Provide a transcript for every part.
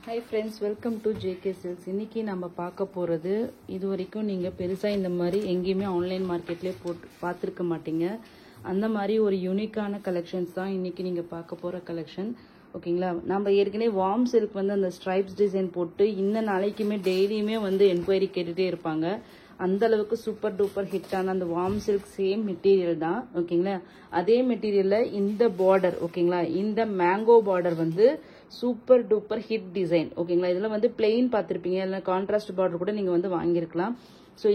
Hi friends, welcome to JK Silks. இன்னைக்கு நம்ம பார்க்க போறது இது வரைக்கும் நீங்க பெருசா இந்த மாதிரி எங்கேயுமே ஆன்லைன் மார்க்கெட்லயே போட்டு பார்த்திருக்க மாட்டீங்க. அந்த மாதிரி ஒரு யூனிக்கான கலெக்ஷன்ஸ் தான் இன்னைக்கு நீங்க பார்க்க போற கலெக்ஷன். ஓகேங்களா? நம்ம ஏற்கனவே வார்ம் சில்க் வந்து அந்த ஸ்ட்ரைப்ஸ் டிசைன் போட்டு இன்ன நாளைக்குமே டெய்லியுமே வந்து என்கொயரி கேட்டுட்டே இருப்பாங்க. அந்த அளவுக்கு சூப்பர் டூப்பர் ஹிட்டான அந்த வார்ம் சில்க் சேம் மெட்டீரியல் தான். ஓகேங்களா? அதே மெட்டீரியல்ல இந்த பார்டர், ஓகேங்களா, இந்த மேங்கோ பார்டர் வந்து சூப்பர் டூப்பர் ஹிட் டிசைன். ஓகேங்களா? இதுல வந்து பிளெயின் பார்த்திருப்பீங்க, இல்ல கான்ட்ராஸ்ட் பார்டர் கூட நீங்க வந்து வாங்கியிருக்கலாம். ஸோ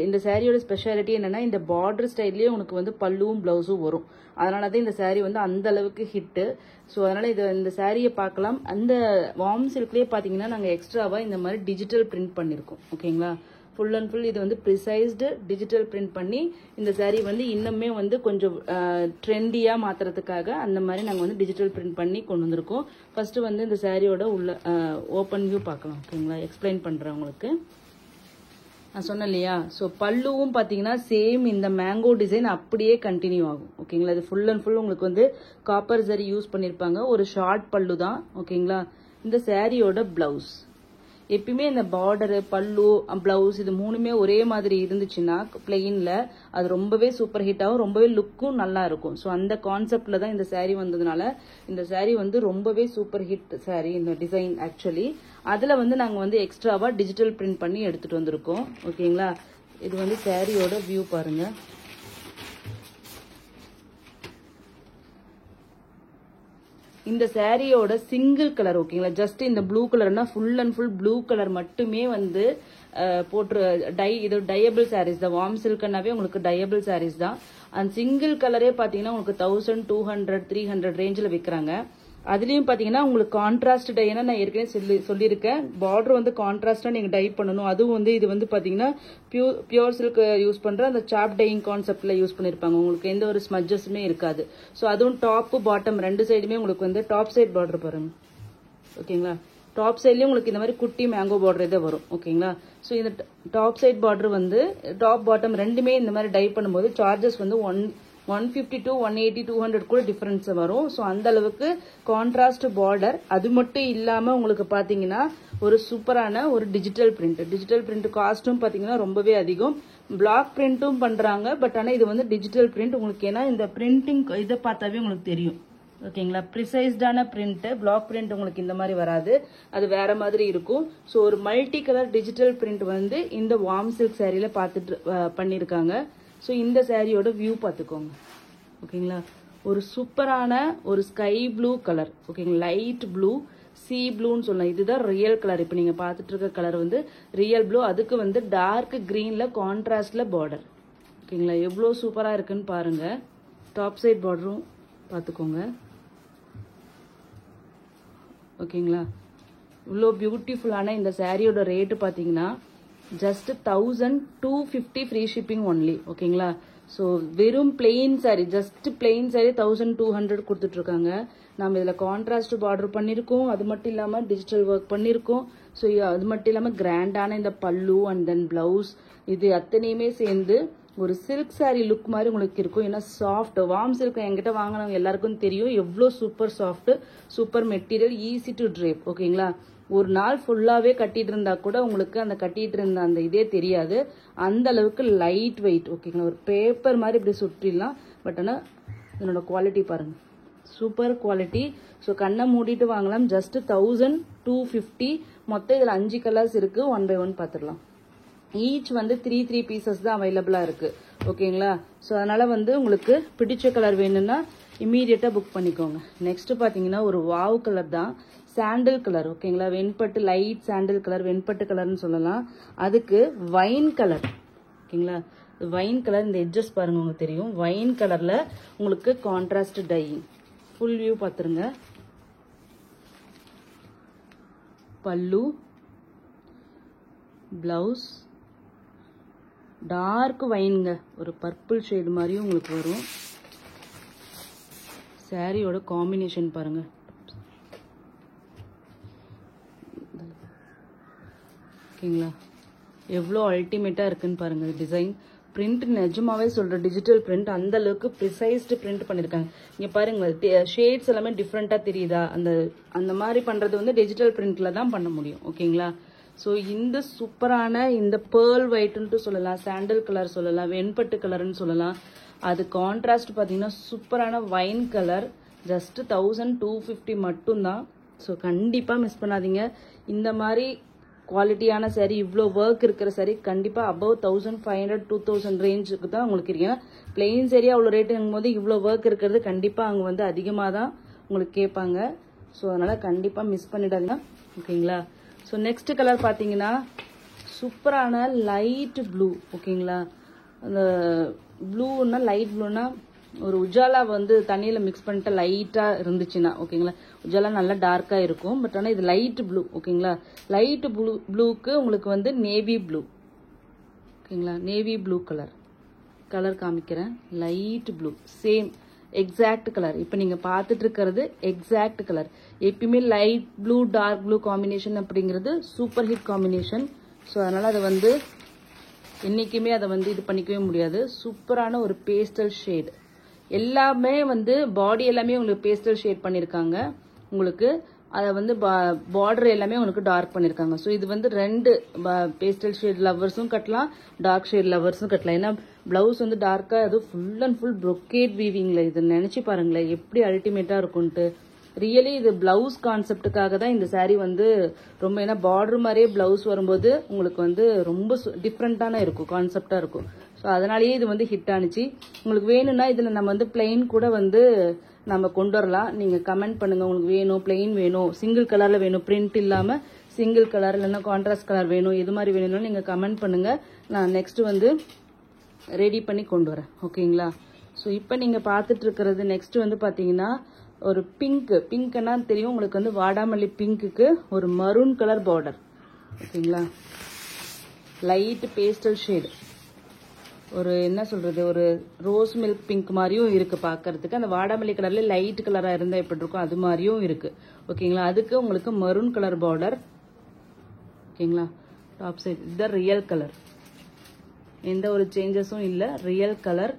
இந்த சாரியோட ஸ்பெஷாலிட்டி என்னன்னா, இந்த பார்டர் ஸ்டைட்லயே உங்களுக்கு வந்து பல்லுவும் பிளவுஸும் வரும். அதனால தான் இந்த சாரி வந்து அந்த அளவுக்கு ஹிட்டு. ஸோ அதனால இந்த சாரியை பார்க்கலாம். அந்த வார்ம் சில்க்லயே பாத்தீங்கன்னா நாங்க எக்ஸ்ட்ராவா இந்த மாதிரி டிஜிட்டல் பிரிண்ட் பண்ணிருக்கோம். ஓகேங்களா? ஃபுல் அண்ட் ஃபுல் இது வந்து ப்ரிசைஸ்டு டிஜிட்டல் பிரிண்ட் பண்ணி இந்த சாரீ வந்து இன்னுமே வந்து கொஞ்சம் ட்ரெண்டியா மாத்துறதுக்காக அந்த மாதிரி நாங்கள் வந்து டிஜிட்டல் பிரிண்ட் பண்ணி கொண்டு வந்திருக்கோம். ஃபர்ஸ்ட் வந்து இந்த சாரியோட உள்ள ஓப்பன் வியூ பார்க்கலாம். ஓகேங்களா? எக்ஸ்பிளைன் பண்றேன் உங்களுக்கு. நான் சொன்னேன் இல்லையா? ஸோ பல்லுவும் பார்த்தீங்கன்னா சேம் இந்த மேங்கோ டிசைன் அப்படியே கண்டினியூ ஆகும். ஓகேங்களா? இது ஃபுல் அண்ட் ஃபுல் உங்களுக்கு வந்து காப்பர் சரி யூஸ் பண்ணியிருப்பாங்க. ஒரு ஷார்ட் பல்லு தான். ஓகேங்களா? இந்த சாரியோட பிளவுஸ் எப்பயுமே இந்த பார்டரு, பல்லு, பிளவுஸ் இது மூணுமே ஒரே மாதிரி இருந்துச்சுன்னா பிளெயின்ல அது ரொம்பவே சூப்பர் ஹிட் ஆகும், ரொம்பவே லுக்கும் நல்லா இருக்கும். ஸோ அந்த கான்செப்ட்ல தான் இந்த சாரீ வந்ததுனால இந்த சாரீ வந்து ரொம்பவே சூப்பர் ஹிட் சாரீ. இந்த டிசைன் ஆக்சுவலி அதுல வந்து நாங்க வந்து எக்ஸ்ட்ராவா டிஜிட்டல் பிரிண்ட் பண்ணி எடுத்துட்டு வந்திருக்கோம். ஓகேங்களா? இது வந்து சாரியோட வியூ பாருங்க. இந்த சாரியோட சிங்கிள் கலர், ஓகேங்களா, ஜஸ்ட் இந்த ப்ளூ கலர்னா full and full blue colour மட்டுமே வந்து போட்டு இது டயபிள் சாரீஸ் தான். வார்ம் சில்க்னாவே உங்களுக்கு டயபிள் சாரீஸ் தான். அந்த சிங்கிள் கலரே பாத்தீங்கன்னா உங்களுக்கு 1200 300 ரேஞ்சில் விற்கிறாங்க. அதுலயும் பாத்தீங்கன்னா உங்களுக்கு கான்ட்ராஸ்ட் டைனா நான் ஏற்கனவே சொல்லியிருக்கேன். பார்டர் வந்து கான்ட்ராஸ்டா நீங்க டை பண்ணணும். அதுவும் வந்து இது வந்து பாத்தீங்கன்னா பியூர் சில்க் யூஸ் பண்ற அந்த சாப் டையிங் கான்செப்ட்ல யூஸ் பண்ணிருப்பாங்க. உங்களுக்கு எந்த ஒரு ஸ்மஜஸுமே இருக்காது. ஸோ அதுவும் டாப் பாட்டம் ரெண்டு சைடுமே உங்களுக்கு வந்து டாப் சைட் பார்டர் பாருங்க. ஓகேங்களா? டாப் சைட்லயும் உங்களுக்கு இந்த மாதிரி குட்டி மேங்கோ பார்டர் இதை வரும். ஓகேங்களா? ஸோ இந்த டாப் சைட் பார்டர் வந்து டாப் பாட்டம் ரெண்டுமே இந்த மாதிரி டை பண்ணும்போது சார்ஜஸ் வந்து 150 to 180 200 கூட டிஃபரன்ஸ் வரும். ஸோ அந்த அளவுக்கு கான்ட்ராஸ்ட் பார்டர். அது மட்டும் இல்லாம உங்களுக்கு பாத்தீங்கன்னா ஒரு சூப்பரான ஒரு டிஜிட்டல் பிரிண்ட் காஸ்டும் பாத்தீங்கன்னா ரொம்பவே அதிகம். பிளாக் பிரிண்டும் பண்றாங்க. பட் ஆனா இது வந்து டிஜிட்டல் பிரிண்ட். உங்களுக்கு ஏன்னா இந்த பிரிண்டிங் இதை பார்த்தாவே உங்களுக்கு தெரியும். ஓகேங்களா? ப்ரிசைஸ்டான பிரிண்ட். பிளாக் பிரிண்ட் உங்களுக்கு இந்த மாதிரி வராது, அது வேற மாதிரி இருக்கும். ஸோ ஒரு மல்டி கலர் டிஜிட்டல் பிரிண்ட் வந்து இந்த வார்ம் சில்க் சாரியில பார்த்துட்டு பண்ணியிருக்காங்க. ஸோ இந்த சாரியோட வியூ பார்த்துக்கோங்க. ஓகேங்களா? ஒரு சூப்பரான ஒரு ஸ்கை ப்ளூ கலர். ஓகேங்களா? லைட் ப்ளூ, சி ப்ளூன்னு சொல்லலாம். இதுதான் ரியல் கலர். இப்போ நீங்க பார்த்துட்டு இருக்க கலர் வந்து ரியல் ப்ளூ. அதுக்கு வந்து டார்க் கிரீன்ல கான்ட்ராஸ்ட்ல பார்டர். ஓகேங்களா? எவ்வளோ சூப்பரா இருக்குன்னு பாருங்க. டாப் சைட் பார்டரும் பார்த்துக்கோங்க. ஓகேங்களா? இவ்வளோ பியூட்டிஃபுல்லான இந்த சாரியோட ரேட்டு பார்த்தீங்கன்னா ஜஸ்ட் 1250 ஃப்ரீ ஷிப்பிங் ஒன்லி. ஓகேங்களா? ஸோ வெறும் plain sorry, just plain sorry 1200 கொடுத்துட்டு இருக்காங்க. நம்ம இதுல கான்ட்ராஸ்ட் பார்டர் பண்ணிருக்கோம். அது மட்டும் இல்லாம டிஜிட்டல் ஒர்க் பண்ணிருக்கோம். ஸோ அது மட்டும் இல்லாம கிராண்டான இந்த பல்லு அண்ட் தென் பிளவுஸ் இது அத்தனையுமே சேர்ந்து ஒரு சில்க் சாரி லுக் மாதிரி உங்களுக்கு இருக்கும். ஏன்னா சாஃப்ட் வார்ம் சில்க் என்கிட்ட வாங்கினவங்க எல்லாருக்கும் தெரியும் எவ்வளோ super soft, super material, easy to drape. ஓகேங்களா? ஒரு நாள் ஃபுல்லாவே கட்டிட்டு இருந்தா கூட உங்களுக்கு அந்த கட்டிட்டு இருந்த அந்த இதே தெரியாது. அந்த அளவுக்கு லைட் வெயிட். ஓகேங்களா? ஒரு பேப்பர் மாதிரி இப்படி சுற்றிடலாம். பட் ஆனா இதனோட குவாலிட்டி பாருங்க, சூப்பர் குவாலிட்டி. ஸோ கண்ணை மூடிட்டு வாங்கலாம். ஜஸ்ட் 1250. மொத்தம் இதுல 5 கலர்ஸ் இருக்கு. 1 by 1 பாத்துடலாம். ஈச் வந்து 3 பீசஸ் தான் அவைலபிளா இருக்கு. ஓகேங்களா? ஸோ அதனால வந்து உங்களுக்கு பிடிச்ச கலர் வேணும்னா இம்மீடியட்டா புக் பண்ணிக்கோங்க. நெக்ஸ்ட் பாத்தீங்கன்னா ஒரு வாவ் கலர் தான், சாண்டில் கலர். ஓகேங்களா? வெண்பட்டு, லைட் சாண்டில் கலர், வெண்பட்டு கலர்னு சொல்லலாம். அதுக்கு வைன் கலர். ஓகேங்களா? Wine colour. இந்த எட்ஜஸ் பாருங்க, உங்களுக்கு தெரியும். வைன் கலர்ல உங்களுக்கு கான்ட்ராஸ்ட் டை. ஃபுல் வியூ பாத்துருங்க. பல்லு, பிளவுஸ் டார்க் வைன்ங்க, ஒரு பர்பிள் ஷேடு மாதிரியும் உங்களுக்கு வரும். சாரியோட காம்பினேஷன் பாருங்க. ஓகேங்களா? எவ்வளோ அல்டிமேட்டா இருக்குன்னு பாருங்க. டிசைன் பிரிண்ட் நிஜமாவே சொல்கிறேன், டிஜிட்டல் பிரிண்ட் அந்த அளவுக்கு ப்ரிசைஸ்டு பிரிண்ட் பண்ணியிருக்காங்க. இங்கே பாருங்க ஷேட்ஸ் எல்லாமே டிஃப்ரெண்ட்டாக தெரியுதா, அந்த மாதிரி பண்ணுறது வந்து டிஜிட்டல் பிரிண்டில் தான் பண்ண முடியும். ஓகேங்களா. ஸோ இந்த சூப்பரான இந்த பேர்ல் ஒயிட்ன்ட்டு சொல்லலாம், சாண்டல் கலர் சொல்லலாம், வெண்பட்டு கலர்னு சொல்லலாம். அது கான்ட்ராஸ்ட் பார்த்தீங்கன்னா சூப்பரான வைன் கலர். ஜஸ்ட் 1250 மட்டும்தான். ஸோ கண்டிப்பாக மிஸ் பண்ணாதீங்க. இந்த மாதிரி குவாலிட்டியான சாரீ, இவ்வளோ ஒர்க் இருக்கிற சாரீ கண்டிப்பாக அபவ் 1500 2000 ரேஞ்சுக்கு தான் உங்களுக்கு இருக்கீங்க. பிளெயின் சாரீ அவ்வளோ ரேட்டுங்கும் போது இவ்வளோ ஒர்க் இருக்கிறது கண்டிப்பாக அங்கே வந்து அதிகமாக தான் உங்களுக்கு கேட்பாங்க. ஸோ அதனால் கண்டிப்பாக மிஸ் பண்ணிடாதீங்க. ஓகேங்களா. ஸோ நெக்ஸ்ட் கலர் பார்த்தீங்கன்னா சூப்பரான லைட் ப்ளூ. ஓகேங்களா. அந்த ப்ளூன்னா லைட் ப்ளூனா ஒரு உஜாலா வந்து தண்ணியில் மிக்ஸ் பண்ணிட்டு லைட்டாக இருந்துச்சுன்னா, ஓகேங்களா, உஜாலா நல்லா டார்க்காக இருக்கும். பட் ஆனால் இது லைட் ப்ளூ. ஓகேங்களா. லைட் ப்ளூக்கு உங்களுக்கு வந்து நேவி ப்ளூ. ஓகேங்களா. நேவி ப்ளூ கலர் காமிக்கிறேன். Light blue same exact colour. இப்போ நீங்கள் பார்த்துட்டு இருக்கிறது எக்ஸாக்ட் கலர். எப்பயுமே light blue dark blue combination அப்படிங்கிறது சூப்பர் ஹிட் காம்பினேஷன். ஸோ அதனால் அதை வந்து என்றைக்குமே அதை வந்து இது பண்ணிக்கவே முடியாது. சூப்பரான ஒரு பேஸ்டல் ஷேட். எல்லாமே வந்து பாடி எல்லாமே உங்களுக்கு பேஸ்டல் ஷேட் பண்ணியிருக்காங்க. உங்களுக்கு அதை வந்து பார்டர் எல்லாமே உங்களுக்கு டார்க் பண்ணியிருக்காங்க. ஸோ இது வந்து 2 பேஸ்டல் ஷேட் லவர்ஸும் கட்டலாம், டார்க் ஷேட் லவர்ஸும் கட்டலாம். ஏன்னா பிளவுஸ் வந்து டார்க்காக, அது ஃபுல் அண்ட் ஃபுல் ப்ரொக்கேட் வீவிங்கில். இது நினச்சி பாருங்களேன் எப்படி அல்டிமேட்டாக இருக்கும்ன்ட்டு. ரியலி இது பிளவுஸ் கான்செப்டுக்காக தான் இந்த சாரீ வந்து ரொம்ப, ஏன்னா பார்டர் மாதிரியே பிளவுஸ் வரும்போது உங்களுக்கு வந்து ரொம்ப டிஃப்ரெண்ட்டான இருக்கும், கான்செப்டாக இருக்கும். ஸோ அதனாலேயே இது வந்து ஹிட் ஆனிச்சு. உங்களுக்கு வேணும்னா இதில் நம்ம வந்து பிளெயின் கூட வந்து நம்ம கொண்டு வரலாம். நீங்கள் கமெண்ட் பண்ணுங்கள் உங்களுக்கு வேணும், பிளெயின் வேணும், சிங்கிள் கலரில் வேணும், பிரிண்ட் இல்லாமல் சிங்கிள் கலர் இல்லைன்னா கான்ட்ராஸ்ட் கலர் வேணும், எது மாதிரி வேணும்னு நீங்கள் கமெண்ட் பண்ணுங்கள். நான் நெக்ஸ்ட் வந்து ரெடி பண்ணி கொண்டு வரேன். ஓகேங்களா. ஸோ இப்போ நீங்கள் பார்த்துட்டு இருக்கிறது நெக்ஸ்ட் வந்து பார்த்தீங்கன்னா ஒரு பிங்க்னா தெரியும் உங்களுக்கு, வந்து வாடாமல்லி பிங்க்குக்கு ஒரு மரூன் கலர் பார்டர். ஓகேங்களா. லைட் பேஸ்டல் ஷேடு, ஒரு என்ன சொல்றது, ஒரு ரோஸ் மில்க் பிங்க் மாதிரியும் இருக்கு பார்க்கறதுக்கு. அந்த வாடாமல்லி கலர்ல லைட் கலரா இருந்தா எப்படி இருக்கும் அது மாதிரியும் இருக்கு. ஓகேங்களா. அதுக்கு உங்களுக்கு மரூன் கலர் பார்டர். ஓகேங்களா. டாப் சைடு இதுதான் ரியல் கலர், எந்த ஒரு சேஞ்சஸும் இல்லை, ரியல் கலர்.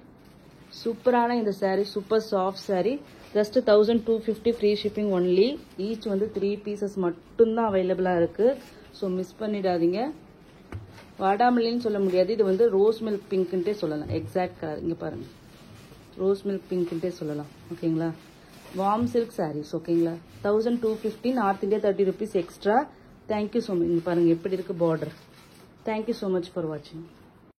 சூப்பரான இந்த sari, super soft sari. Just 1250 free shipping only. Each வந்து 3 பீசஸ் மட்டும்தான் அவைலபிளாக இருக்குது. ஸோ மிஸ் பண்ணிடாதீங்க. வாடாமல்லின்னு சொல்ல முடியாது, இது வந்து ரோஸ் மில்க் பிங்க்ன்ட்டே சொல்லலாம். எக்ஸாக்ட் கலர் இங்கே பாருங்கள், ரோஸ் மில்க் பிங்க்ன்ட்டே சொல்லலாம். ஓகேங்களா. Warm silk saris. ஓகேங்களா. 1250, north India 30 rupees extra. Thank you so much. இங்கே பாருங்கள் எப்படி இருக்குது border. Thank you so much for வாட்சிங்.